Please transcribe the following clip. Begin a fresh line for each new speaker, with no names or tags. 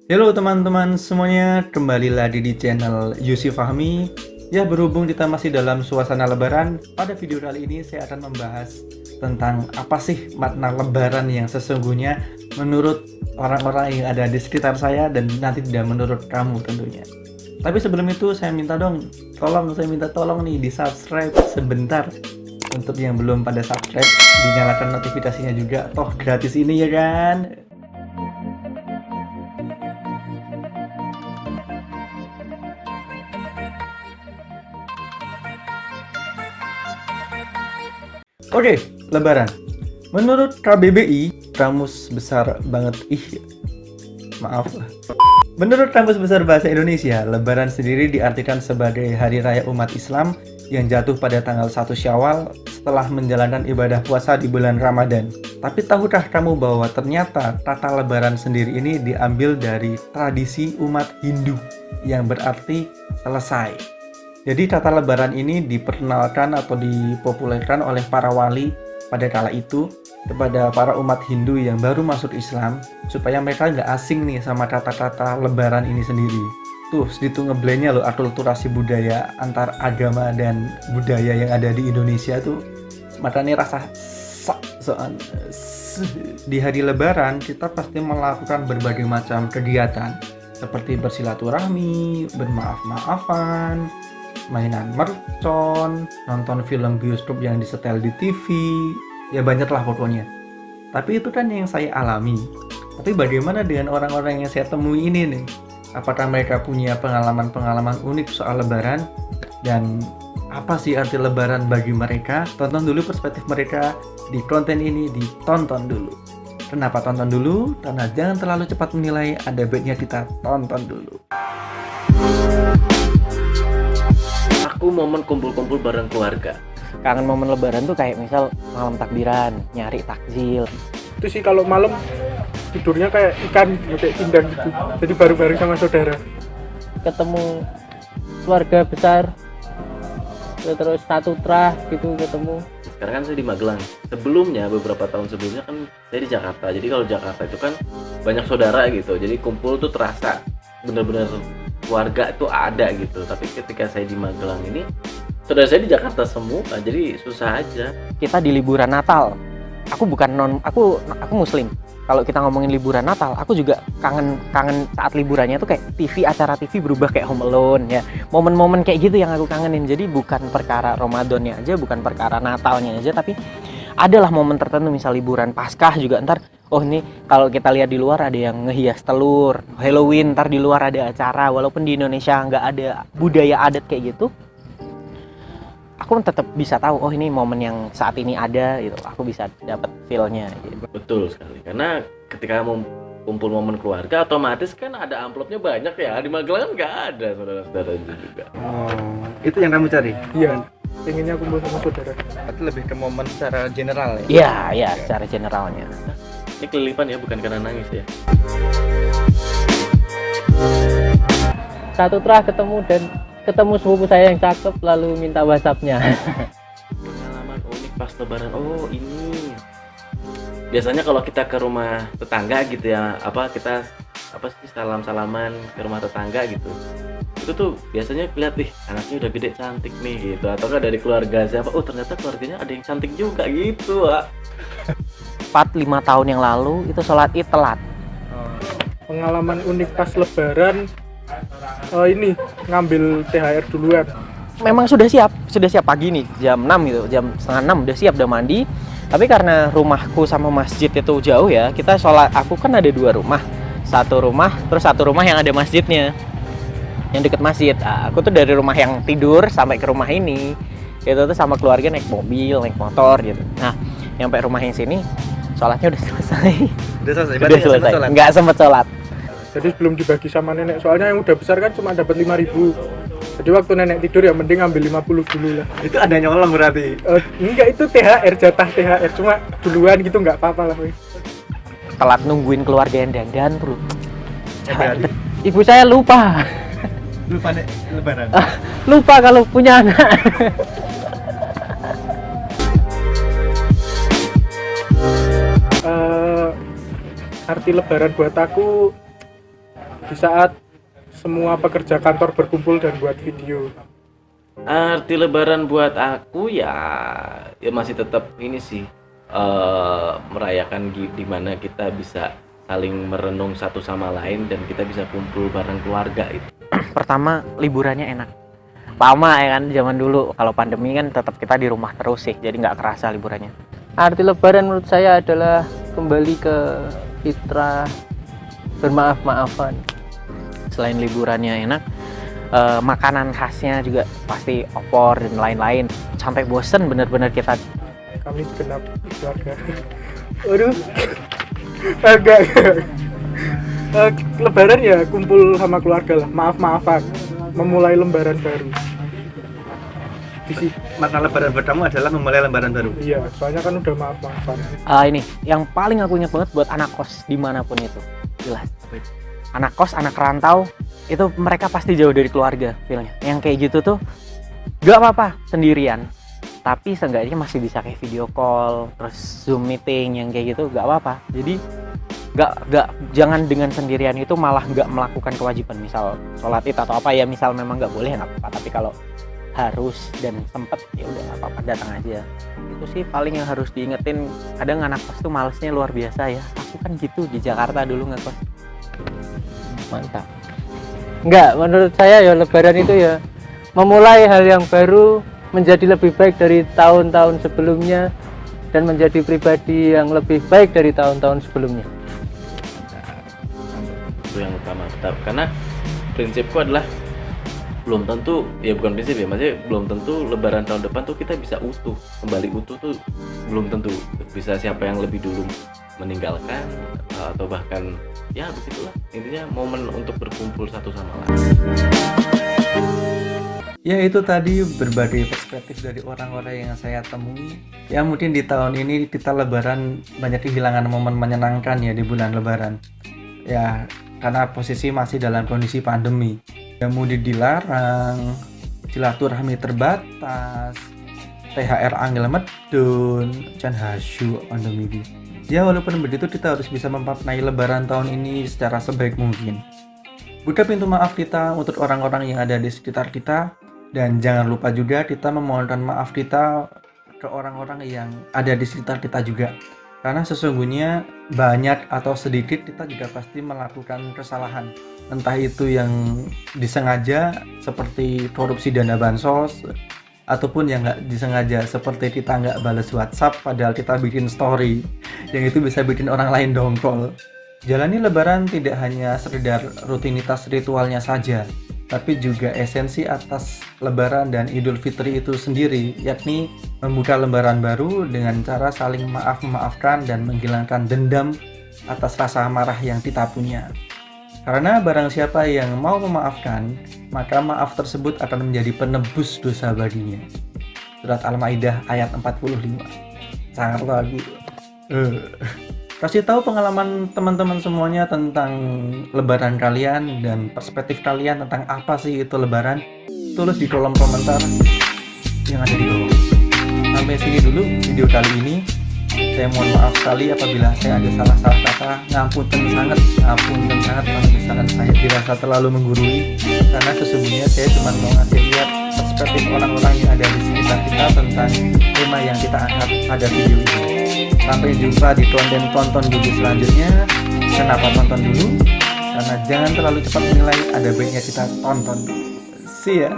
Halo teman-teman semuanya, kembali lagi di channel Yusuf Fahmi. Ya, berhubung kita masih dalam suasana lebaran, pada video kali ini saya akan membahas tentang apa sih makna lebaran yang sesungguhnya menurut orang-orang yang ada di sekitar saya dan nanti tidak menurut kamu tentunya. Tapi sebelum itu saya minta tolong nih di subscribe sebentar. Untuk yang belum pada subscribe, dinyalakan notifikasinya juga, toh gratis ini ya kan. Oke, Lebaran. Menurut KBBI, Kamus Besar banget maaf. Menurut Kamus Besar Bahasa Indonesia, Lebaran sendiri diartikan sebagai hari raya umat Islam yang jatuh pada tanggal 1 Syawal setelah menjalankan ibadah puasa di bulan Ramadan. Tapi tahukah kamu bahwa ternyata kata Lebaran sendiri ini diambil dari tradisi umat Hindu yang berarti selesai. Jadi kata lebaran ini diperkenalkan atau dipopulerkan oleh para wali pada kala itu kepada para umat Hindu yang baru masuk Islam supaya mereka nggak asing nih sama kata-kata lebaran ini sendiri. Tuh, segitu ngeblendnya loh akulturasi budaya antar agama dan budaya yang ada di Indonesia tuh. Makanya rasa di hari lebaran kita pasti melakukan berbagai macam kegiatan seperti bersilaturahmi, bermaaf-maafan, mainan mercon, nonton film bioskop yang disetel di TV, ya banyak lah pokoknya. Tapi itu kan yang saya alami. Tapi bagaimana dengan orang-orang yang saya temui ini nih? Apakah mereka punya pengalaman-pengalaman unik soal lebaran? Dan apa sih arti lebaran bagi mereka? Tonton dulu perspektif mereka di konten ini, ditonton dulu. Kenapa tonton dulu? Karena jangan terlalu cepat menilai, ada baiknya kita tonton dulu.
Aku momen kumpul-kumpul bareng keluarga.
Kangen momen lebaran tuh kayak misal malam takbiran, nyari takjil.
Itu sih kalau malam tidurnya kayak ikan, kayak pindang gitu. Jadi bareng-bareng sama saudara.
Ketemu keluarga besar, terus satu trah gitu ketemu.
Sekarang kan saya di Magelang. Sebelumnya, beberapa tahun sebelumnya kan saya di Jakarta. Jadi kalau Jakarta itu kan banyak saudara gitu. Jadi kumpul tuh terasa bener-bener keluarga itu ada gitu. Tapi ketika saya di Magelang ini, saudara saya di Jakarta semua, jadi susah aja.
Kita di liburan Natal. Aku Muslim. Kalau kita ngomongin liburan Natal, aku juga kangen saat liburannya tuh kayak acara TV berubah kayak Home Alone ya. Momen-momen kayak gitu yang aku kangenin. Jadi bukan perkara Ramadannya aja, bukan perkara Natalnya aja, tapi adalah momen tertentu misal liburan Paskah juga ntar ini kalau kita lihat di luar ada yang ngehias telur, Halloween ntar di luar ada acara, walaupun di Indonesia nggak ada budaya adat kayak gitu, aku tetap bisa tahu ini momen yang saat ini ada gitu, aku bisa dapat feel-nya gitu.
Betul sekali, karena ketika kumpul momen keluarga otomatis kan ada amplopnya banyak ya. Di Magelang nggak ada saudara-saudara juga.
Oh, itu yang kamu cari?
Iya, pengennya kumpul sama saudara.
Berarti lebih ke momen secara general ya?
Iya, secara generalnya.
Ini kelilipan ya, bukan karena nangis ya.
Satu trah ketemu sepupu saya yang cakep lalu minta WhatsApp-nya.
Pengalaman unik pas lebaran. Oh, ini. Biasanya kalau kita ke rumah tetangga gitu ya, kita salam-salaman ke rumah tetangga gitu. Itu tuh biasanya lihat anaknya udah gede cantik nih gitu, atau dari keluarga siapa, ternyata keluarganya ada yang cantik juga gitu, Pak.
4-5 tahun yang lalu itu sholat Id telat.
Pengalaman unik pas lebaran, ini ngambil THR duluan.
Memang sudah siap pagi nih jam 6 gitu, jam setengah 6 udah siap, udah mandi. Tapi karena rumahku sama masjid itu jauh ya, kita sholat, aku kan ada 2 rumah, satu rumah yang ada masjidnya, yang deket masjid. Aku tuh dari rumah yang tidur sampai ke rumah ini itu tuh sama keluarga naik mobil, naik motor gitu. Nah, nyampe rumah yang sini sholatnya udah selesai. Udah selesai. Nggak sempet sholat.
Jadi belum dibagi sama nenek, soalnya yang udah besar kan cuma dapat 5.000. Jadi waktu nenek tidur ya mending ambil 50 dulu lah.
Itu ada nyolong berarti?
Enggak, itu THR, jatah THR, cuma duluan gitu nggak apa-apa lah.
Telat nungguin keluarga yang dandan bro. Ibu saya lupa
Lupa lebaran?
lupa kalau punya anak.
Arti lebaran buat aku di saat semua pekerja kantor berkumpul dan buat video.
Arti lebaran buat aku ya masih tetap ini sih, merayakan di mana kita bisa saling merenung satu sama lain dan kita bisa kumpul bareng keluarga itu.
Pertama, liburannya enak. Lama ya kan, zaman dulu kalau pandemi kan tetap kita di rumah terus sih, jadi nggak kerasa liburannya.
Arti lebaran menurut saya adalah kembali ke fitrah bermaaf-maafan.
Selain liburannya enak, makanan khasnya juga pasti opor dan lain-lain. Sampai bosen bener-bener kita.
Kami segenap keluarga. Waduh, agak. Lebaran ya kumpul sama keluarga lah, maaf-maafan, memulai lembaran baru.
Makna lebaran pertama adalah memulai lembaran baru.
Iya, soalnya kan udah maaf-maafan.
Ini yang paling aku ingat banget buat anak kos dimanapun itu, jelas. Anak kos, anak rantau, itu mereka pasti jauh dari keluarga feelnya. Yang kayak gitu tuh gak apa-apa sendirian, tapi seenggaknya masih bisa kayak video call, terus Zoom meeting yang kayak gitu gak apa-apa. Jadi jangan dengan sendirian itu malah gak melakukan kewajiban, misal sholat id atau apa ya, misal memang gak boleh nggak apa-apa, tapi kalau harus dan sempet ya udah nggak apa-apa, datang aja. Itu sih paling yang harus diingetin. Kadang anak kos tuh malesnya luar biasa ya, aku kan gitu di Jakarta dulu ngekos.
Mantap. Enggak, menurut saya ya lebaran itu ya memulai hal yang baru, menjadi lebih baik dari tahun-tahun sebelumnya, dan menjadi pribadi yang lebih baik dari tahun-tahun sebelumnya.
Itu yang utama, karena prinsipku adalah belum tentu, ya bukan prinsip ya, maksudnya belum tentu lebaran tahun depan tuh kita bisa kembali utuh tuh belum tentu. Bisa siapa yang lebih dulu meninggalkan, atau bahkan ya begitulah, intinya momen untuk berkumpul satu sama lain.
Ya itu tadi berbagai perspektif dari orang-orang yang saya temui. Ya mungkin di tahun ini kita lebaran banyak kehilangan momen menyenangkan ya di bulan lebaran. Ya karena posisi masih dalam kondisi pandemi. Ya mudik dilarang, silaturahmi terbatas, THR angel medun, can hasu pandemi ini. Ya walaupun begitu kita harus bisa memaknai lebaran tahun ini secara sebaik mungkin. Buka pintu maaf kita untuk orang-orang yang ada di sekitar kita, dan jangan lupa juga kita memohonkan maaf kita ke orang-orang yang ada di sekitar kita juga. Karena sesungguhnya banyak atau sedikit kita juga pasti melakukan kesalahan. Entah itu yang disengaja seperti korupsi dana bansos, ataupun yang nggak disengaja seperti kita nggak balas WhatsApp padahal kita bikin story, yang itu bisa bikin orang lain dongkol. Jalani lebaran tidak hanya sekedar rutinitas ritualnya saja, tapi juga esensi atas lebaran dan Idul Fitri itu sendiri, yakni membuka lembaran baru dengan cara saling memaafkan dan menghilangkan dendam atas rasa marah yang kita punya. Karena barang siapa yang mau memaafkan, maka maaf tersebut akan menjadi penebus dosa baginya. Surat Al-Maidah ayat 45. Sangat lagu. Kasih tahu pengalaman teman-teman semuanya tentang lebaran kalian dan perspektif kalian tentang apa sih itu lebaran. Tulis di kolom komentar yang ada di bawah. Sampai sini dulu video kali ini. Saya mohon maaf sekali apabila saya ada salah-salah kata. Ngapunten sangat kalau misalkan saya dirasa terlalu menggurui, karena sesungguhnya saya cuma mau ngasih lihat perspektif orang-orang yang ada di sekitar kita tentang tema yang kita angkat pada video ini. Sampai jumpa di konten tonton dulu selanjutnya. Kenapa tonton dulu? Karena jangan terlalu cepat menilai, ada baiknya kita tonton dulu. See ya.